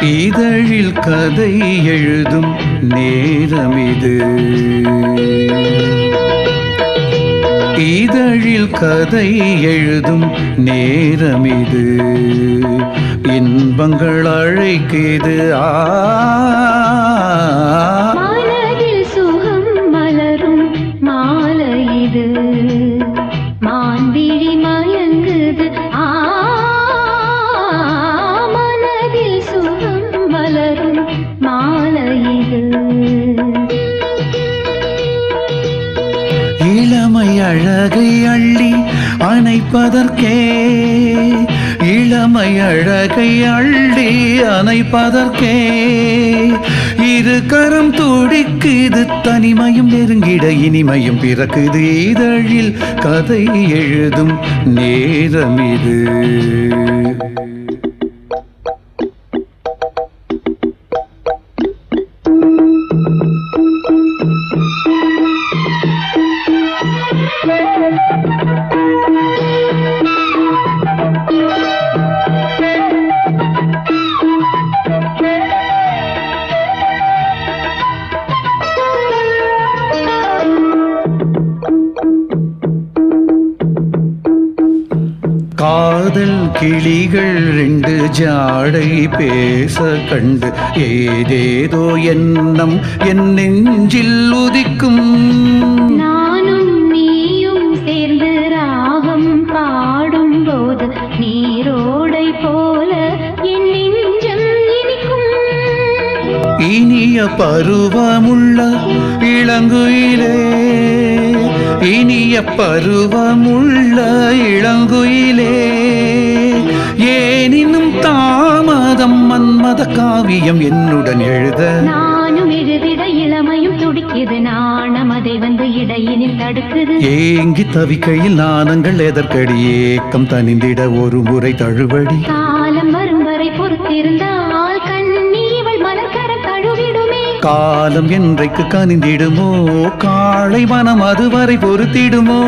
இதழில் கதை எழுதும் நேரமிது. இதழில் கதை எழுதும் நேரமிது. இன்பங்கள் அழைக்குது. மனதில் சுகம் மலரும் மாலை இது. மான்விழி மயங்குது. மனதில் சுகம் மலரும் மாலை இது. இளமை அழகை அள்ளி அணைப்பதற்கே, இளமை அழகை அள்ளி அணைப்பதற்கே இரு கரம் துடிக்குது. தனிமையும் நெருங்கிட இனிமையும் பிறக்குது. இதழில் கதை எழுதும் நேரம் இது. காதல் கிளிகள் ரெண்டு ஜாடை பேச கண்டு ஏதேதோ எண்ணம் என் நெஞ்சில் உதிக்கும். நானும் நீயும் சேர்ந்து ராகம் பாடும் போது நீரோடை போல என் நெஞ்சம் இனிக்கும். இனிய பருவமுள்ள இளங்குயிலே, இனிய பருவமுள்ள இளங்குயிலே, ஏனினும் தாமதம் மன்மத காவியம் என்னுடன் எழுத. நானும் எழுதிட இளமையும் துடிக்குது. நாணம் அதை வந்து இடையினில் தடுக்குது. ஏங்கி தவிக்கையில் நாணங்கள் எதற்கடி, ஏக்கம் தனிந்திட ஒரு முறை தழுவடி. காலம் வரும் வரை பொறுத்திருந்தால் கண்ணி இவள் மலர்கர தழுவிடுமே. காலம் என்றைக்கு கனிந்திடுமோ, காளை மனம் அதுவரை பொறுத்திடுமோ.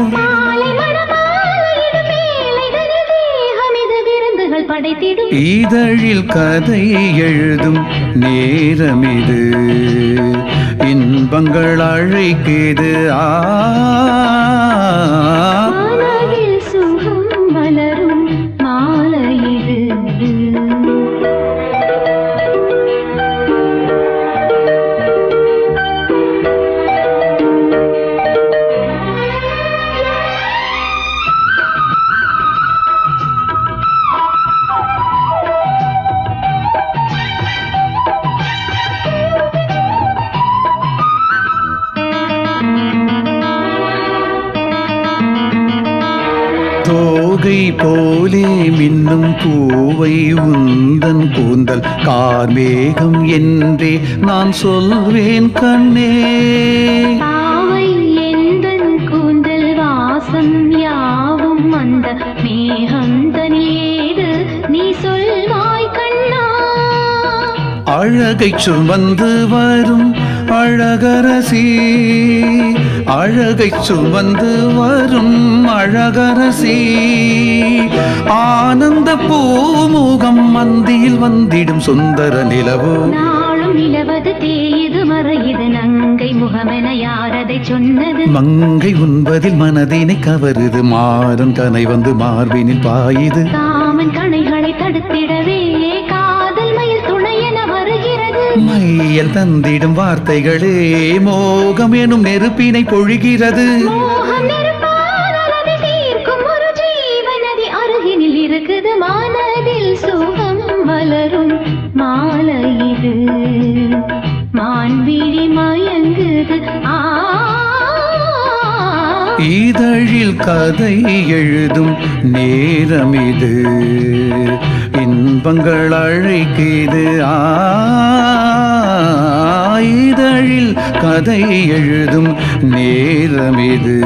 இதழில் கதை எழுதும் நேரமிது. இன்பங்கள் அழைக்குது. மனதில் சுகம் மலரும் மாலை இது. தோகை போலே மின்னும் பூவை உந்தன் கூந்தல் கார்மேகம் என்றே நான் சொல்வேன் கண்ணே. பாவை எந்தன் கூந்தல் வாசம் யாவும் அந்த மேகந்தனேது நீ சொல்வாய் கண்ணா. அழகை சுமந்து வரும் அழகரசி, அழகை சுமந்து வரும் அழகரசி, ஆனந்த பூமுகம் மந்தியில் வந்திடும் சுந்தர நிலவோ. நாளும் நிலவது தேயுது மறையுது நங்கை முகமென யாரதை சொன்னது. மங்கை உண்பதில் மனதினை கவருது. மாறன் கனை வந்து மார்பினில் பாயுது. காமன் கணைகளை தடுத்திடவே காதல் மயில் துணையென வருகிறது. மையல் தந்திடும் வார்த்தைகளே மோகம் எனும் நெருப்பினை பொழிகிறது. மோகம் நெருப்பால் அதை தீர்க்கும் ஒரு ஜீவநதி அருகினில் இருக்குது. மனதில் சுகம் மலரும் மாலை இது. மான்விழி மயங்குது. இதழில் கதை எழுதும் நேரமிது. இன்பங்கள் அழைக்குது. இதழில் கதை எழுதும் நேரமிது.